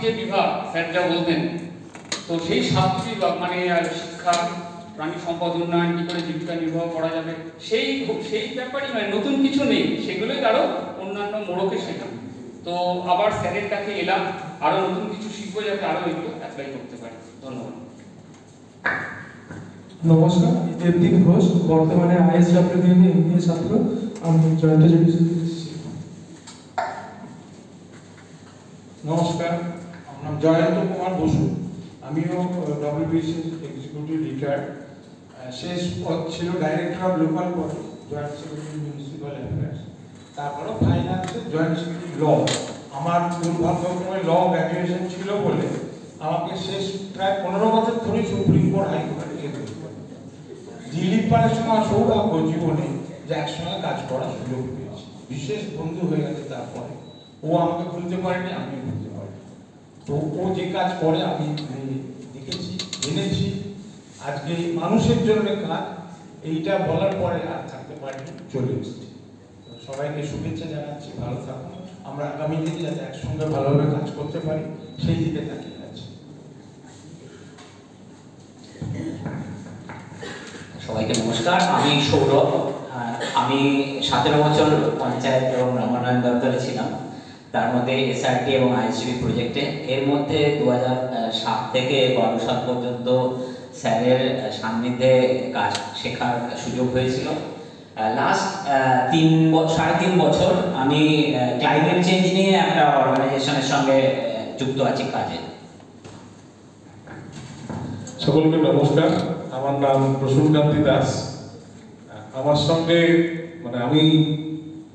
যে বিভাগ স্যার যা বলতেন, তো সেই 7টি বিভাগ মানে শিক্ষা, প্রাণী সম্পদ উন্নয়ন, কী করে জীবিকা নির্বাহ করা যাবে, সেই ব্যাপারই নয়, নতুন কিছু নেই, সেগুলোই আরও অন্যান্য মোড়কে শেখানো। তো আবার স্যারের কাছে এলাম, আরও নতুন কিছু শিখবো যাতে আরও এগুলো অ্যাপ্লাই করতে পারি। ধন্যবাদ। নমস্কার, দেবদীপ ঘোষ, বর্তমানে ISWB এমবিএ ছাত্র। আমি জয়ন্ত জেডিসি। নমস্কার, আমার নাম জয়ন্ত কুমার বসু। আমিও WBC এক্সিকিউটিভ রিটায়ার্ড। শেষ পদ ছিল director of local body, joint secretary municipal affairs. তারপরে ফাইন্যান্সে জয়েন্ট সেক্রেটারি ল। আমার দুর্ভাগ্যক্রমে ল গ্র্যাজুয়েশন ছিল বলে আমাকে শেষ প্রায় 15 বছর ধরে সুপ্রিম কোর্ট হাইকোর্টে যেতে হতো। দিলীপ পালের সঙ্গে আমার সৌভাগ্য জীবনে যে একসঙ্গে কাজ করার সুযোগ পেয়েছি, বিশেষ বন্ধু হয়ে গেছে। তারপরে ও আমাকে ভুলতে পারেনি, আমিও ভুলতে পারিনি। তো ও যে কাজ করে আমি দেখেছি, জেনেছি। আজকে মানুষের জন্য কাজ, এইটা বলার পরে আর থাকতে পারিনি, চলে এসেছি। সবাইকে শুভেচ্ছা জানাচ্ছি, ভালো থাকুন। আমরা আগামী দিনে যাতে একসঙ্গে ভালোভাবে কাজ করতে পারি সেই দিকে তাকিয়ে আছি। সবাইকে নমস্কার, আমি সৌরভ। আমি 17 বছর পঞ্চায়েত এবং গ্রামোন্নয়ন দপ্তরে ছিলাম, তার মধ্যে SRT এবং ISWB প্রজেক্টে। এর মধ্যে 2007 থেকে 12 সাল পর্যন্ত স্যারের সান্নিধ্যে কাজ শেখার সুযোগ হয়েছিল। লাস্ট 3.5 বছর আমি ক্লাইমেট চেঞ্জ নিয়ে একটা অর্গানাইজেশনের সঙ্গে যুক্ত আছি কাজে। সকলকে নমস্কার, আমার নাম প্রসূনকান্তি দাস। আমার সঙ্গে আমি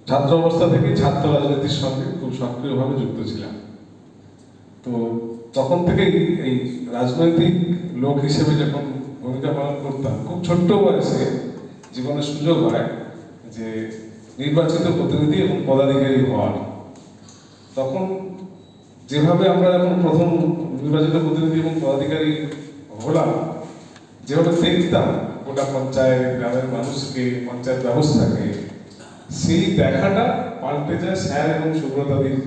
ছাত্র অবস্থা থেকে ছাত্র রাজনীতির সঙ্গে খুব সক্রিয়ভাবে যুক্ত ছিলাম। তো তখন থেকেই এই রাজনৈতিক লোক হিসেবে যখন ভূমিকা পালন করতাম, খুব ছোট্ট বয়সে জীবনে সুযোগ হয় যে নির্বাচিত প্রতিনিধি এবং পদাধিকারী হওয়ার। তখন যেভাবে আমরা যখন প্রথম নির্বাচিত প্রতিনিধি এবং পদাধিকারী হলাম, যেভাবে দেখতাম গোটা পঞ্চায়েত, গ্রামের মানুষকে, পঞ্চায়েত ব্যবস্থাকে, সেই দেখাটা পাল্টে যায় স্যার এবং সুব্রতাদির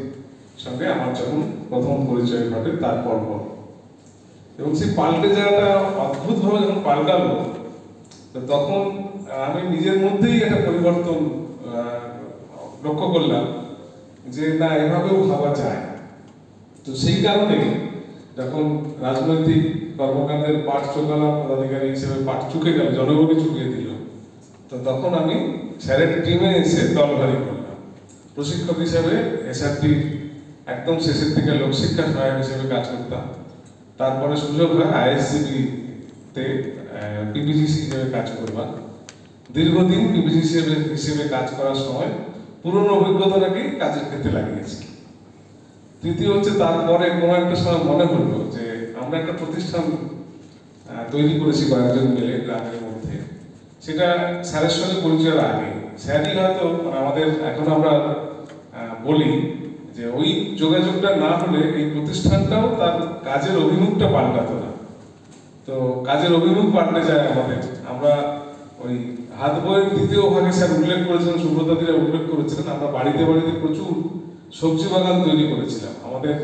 সঙ্গে আমার যখন প্রথম পরিচয় ঘটে তারপর এবং সেই পাল্টে যাওয়াটা অদ্ভুতভাবে যখন পাল্টালো, তখন আমি নিজের মধ্যেই একটা পরিবর্তন লক্ষ্য করলাম যে না, এভাবেও ভাবা যায়। তো সেই কারণে যখন রাজনৈতিক কর্মকাণ্ডের পাঠ চোকালাম, পদাধিকারী হিসেবে পাঠ চুকে গেল, জনগণই চুকিয়ে দিল, তো তখন আমি স্যারের টিমে এসে দলভারী করলাম। প্রশিক্ষক হিসেবে SRT একদম শেষের দিকে লোকশিক্ষা সহায়ক হিসেবে কাজ করতাম। তারপরে সুযোগ হয় ISGB-তে PPGC হিসেবে কাজ করবার। দীর্ঘদিন PPGC হিসেবে কাজ করার সময় পুরনো অভিজ্ঞতাটাকেই কাজের ক্ষেত্রে লাগিয়েছি। তৃতীয় হচ্ছে, তারপরে কোনো একটা সময় মনে হলো যে আমরা একটা প্রতিষ্ঠান তৈরি করেছি কয়েকজন মিলে গ্রামের মধ্যে। সেটা স্যারের সঙ্গে পরিচয়ের আগে স্যারই হয়তো আমাদের, এখন আমরা বলি যে ওই যোগাযোগটা না হলে এই প্রতিষ্ঠানটাও তার কাজের অভিমুখটা পাল্টাতো না। তো কাজের অভিমুখ পাল্টে যায় আমাদের। আমরা ওই হাত বইয়ের 2য় ভাগে স্যার উল্লেখ করেছিলেন, সুব্রতাদিরা উল্লেখ করেছিলেন, আমরা বাড়িতে বাড়িতে প্রচুর সবজি বাগান তৈরি করেছিলাম। আমাদের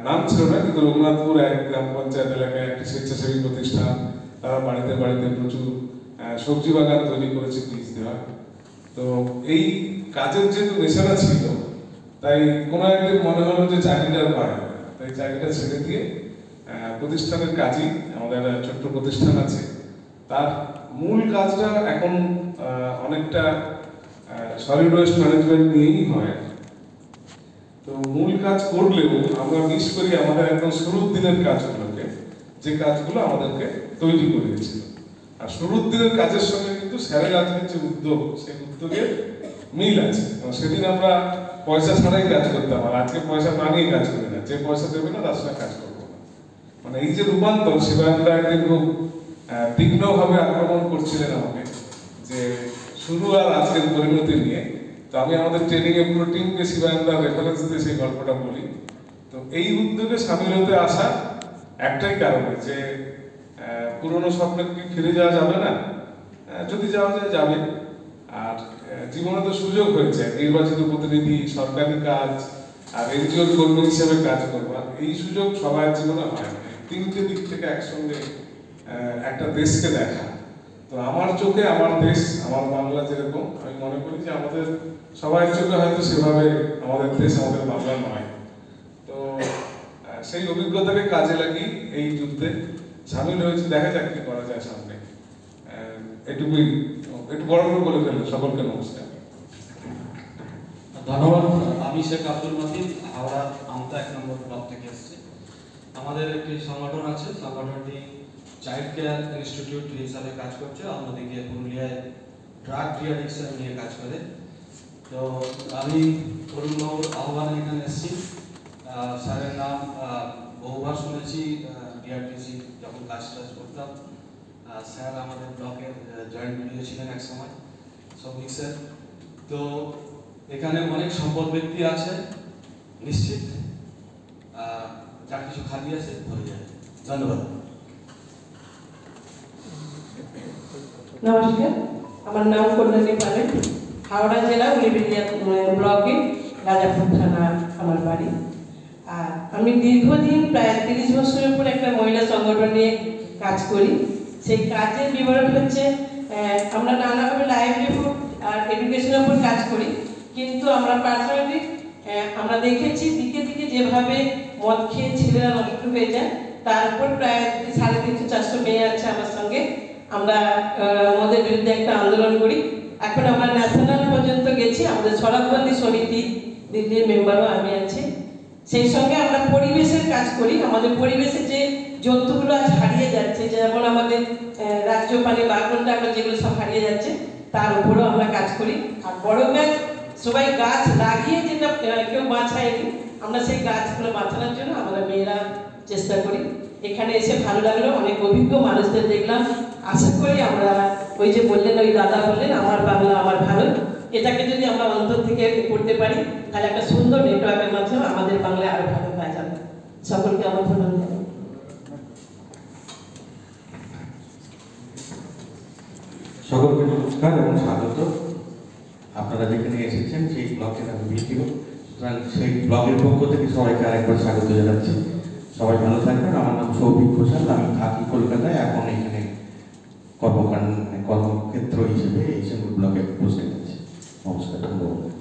নাম ছিল না, কিন্তু রঘুনাথপুর এক গ্রাম পঞ্চায়েত এলাকায় একটি স্বেচ্ছাসেবী প্রতিষ্ঠান, তারা বাড়িতে বাড়িতে প্রচুর সবজি বাগান তৈরি করেছে বীজ দেওয়া। তো এই কাজের যেহেতু নেশাটা ছিল, তাই কোনো একদিন মনে হলো যে চাকরিটার পায়, তাই চাকরিটা ছেড়ে দিয়ে প্রতিষ্ঠানের কাজই, আমাদের ছোট্ট প্রতিষ্ঠান আছে, তার মূল কাজটা এখন অনেকটা সলিড ওয়েস্ট ম্যানেজমেন্ট নিয়েই হয়। তো মূল কাজ করলেও আমরা মিস করি আমাদের একদম শুরুর দিনের কাজগুলোকে, যে কাজগুলো আমাদেরকে তৈরি করে দিয়েছিল। আর শুরুর দিনের কাজের সঙ্গে কিন্তু স্যারের আজকের যে উদ্যোগ, সেই উদ্যোগের মিল আছে। সেদিন আমরা পয়সা ছাড়াই কাজ করতাম, আর আজকে পয়সা না নিয়ে কাজ করি না, যে পয়সা দেবে না তার সঙ্গে কাজ করবো না। এই যে রূপান্তর, শিবায়নদা একদিন খুব তীক্ষ্ণভাবে আক্রমণ করছিলেন আমাকে যে শুরু আর আজকের পরিণতি নিয়ে। তো আমি আমাদের ট্রেনিংয়ে পুরো টিমকে শিবায়নদার রেফারেন্স দিয়ে সেই গল্পটা বলি। তো এই উদ্যোগে সামিল হতে আসা একটাই কারণে যে পুরনো স্বপ্নে কি ফিরে যাওয়া যাবে না? যদি যাওয়া যায় যাবে। আর জীবনে তো সুযোগ হয়েছে, নির্বাচিত প্রতিনিধি, সরকারি কাজ, আর এনজিওর কর্মী হিসেবে কাজ করবা, এই সুযোগ সবার জীবনে হয় না। তিনটে দিক থেকে একসঙ্গে একটা দেশকে দেখা। তো আমার চোখে আমার দেশ, আমার বাংলা যেরকম, আমি মনে করি যে আমাদের সবার চোখে হয়তো সেভাবে আমাদের দেশ আমাদের বাংলা নয়। তো সেই অভিজ্ঞতাকে কাজে লাগিয়ে এই যুদ্ধে সামিল হয়েছে। দেখা যাক কি করা যায় সামনে। এটুকুই, একটু বড় করে বলে ফেললো। সকলকে নমস্কার। ধন্যবাদ। আমি শেখ আব্দুল মতিন, হাওড়া আমতা 1 নম্বর ব্লক থেকে এসেছি। আমাদের একটি সংগঠন আছে, সংগঠনটি চাইল্ড কেয়ার ইনস্টিটিউট হিসাবে কাজ করছে। অন্যদিকে পুরুলিয়ায় ড্রাগ ডিঅ্যাডিকশন নিয়ে কাজ করে। তো আমি অরুণবাবুর আহ্বানে এখানে এসেছি। স্যারের নাম বহুবার শুনেছি, ডিআরটিসি যখন কাজ করতাম স্যার আমাদের ব্লকের জয়েন্ট ভিডিও ছিলেন এক সময়, সৌমিক স্যার। তো এখানে অনেক সম্পদ ব্যক্তি আছে, নিশ্চিত যা কিছু খালি আছে ভরে যাবে। ধন্যবাদ। নমস্কার, আমার নাম কল্যাণী পালেন, হাওড়া জেলা উলিবেড়িয়া ব্লকে রাজাপুর থানা আমার বাড়ি। আর আমি দীর্ঘদিন প্রায় 30 বছরের উপর একটা মহিলা সংগঠন নিয়ে কাজ করি। সেই কাজের বিবরণ হচ্ছে আমরা নানাভাবে লাইভলিহুড আর এডুকেশনের উপর কাজ করি, কিন্তু আমরা পার্সোনালি আমরা দেখেছি দিকে দিকে যেভাবে মদ খেয়ে ছেলেরা নষ্ট হয়ে যায়, তার উপর প্রায় 350-400 মেয়ে আছে আমার সঙ্গে। আমরা মদের বিরুদ্ধে একটা আন্দোলন করি। এখন আমরা ন্যাশনাল পর্যন্ত গেছি, আমাদের সড়কবন্দি সমিতি দিল্লির মেম্বারও আমি আছি। সেই সঙ্গে আমরা পরিবেশের কাজ করি। আমাদের পরিবেশে যে জন্তুগুলো আজ হারিয়ে যাচ্ছে, যেমন আমাদের রাজ্য পানি বাঘনটা যেগুলো সব হারিয়ে যাচ্ছে, তার উপরেও আমরা কাজ করি। আর বড় ব্যাগ সবাই গাছ লাগিয়ে যেটা কেউ বাঁচায়নি, আমরা সেই গাছগুলো বাঁচানোর জন্য আমরা মেয়েরা চেষ্টা করি। এখানে এসে ভালো লাগলো, অনেক অভিজ্ঞ মানুষদের দেখলাম। আশা করি আমরা ওই যে বললেন, ওই দাদা বললেন আমার বাংলা আমার ভারত, এটাকে যদি আমরা অন্তর থেকে করতে পারি তাহলে একটা সুন্দর নেটওয়ার্কের মাধ্যমে আমাদের বাংলায় আরো ভালো হয়ে যাবে। সকলকে আমার ধন্যবাদ। সকলকে নমস্কার এবং স্বাগত। আপনারা যেখানে এসেছেন সেই ব্লকের আমি ভিডিও, সুতরাং সেই ব্লগের পক্ষ থেকে সবাইকে আরেকবার স্বাগত জানাচ্ছি। সবাই ভালো থাকবেন। আমার নাম সৌভিক ঘোষাল, আমি থাকি কলকাতায়, এখন এখানে কর্মক্ষেত্র হিসেবে এই ব্লকে উপস্থিত আছি। নমস্কার, ধন্যবাদ।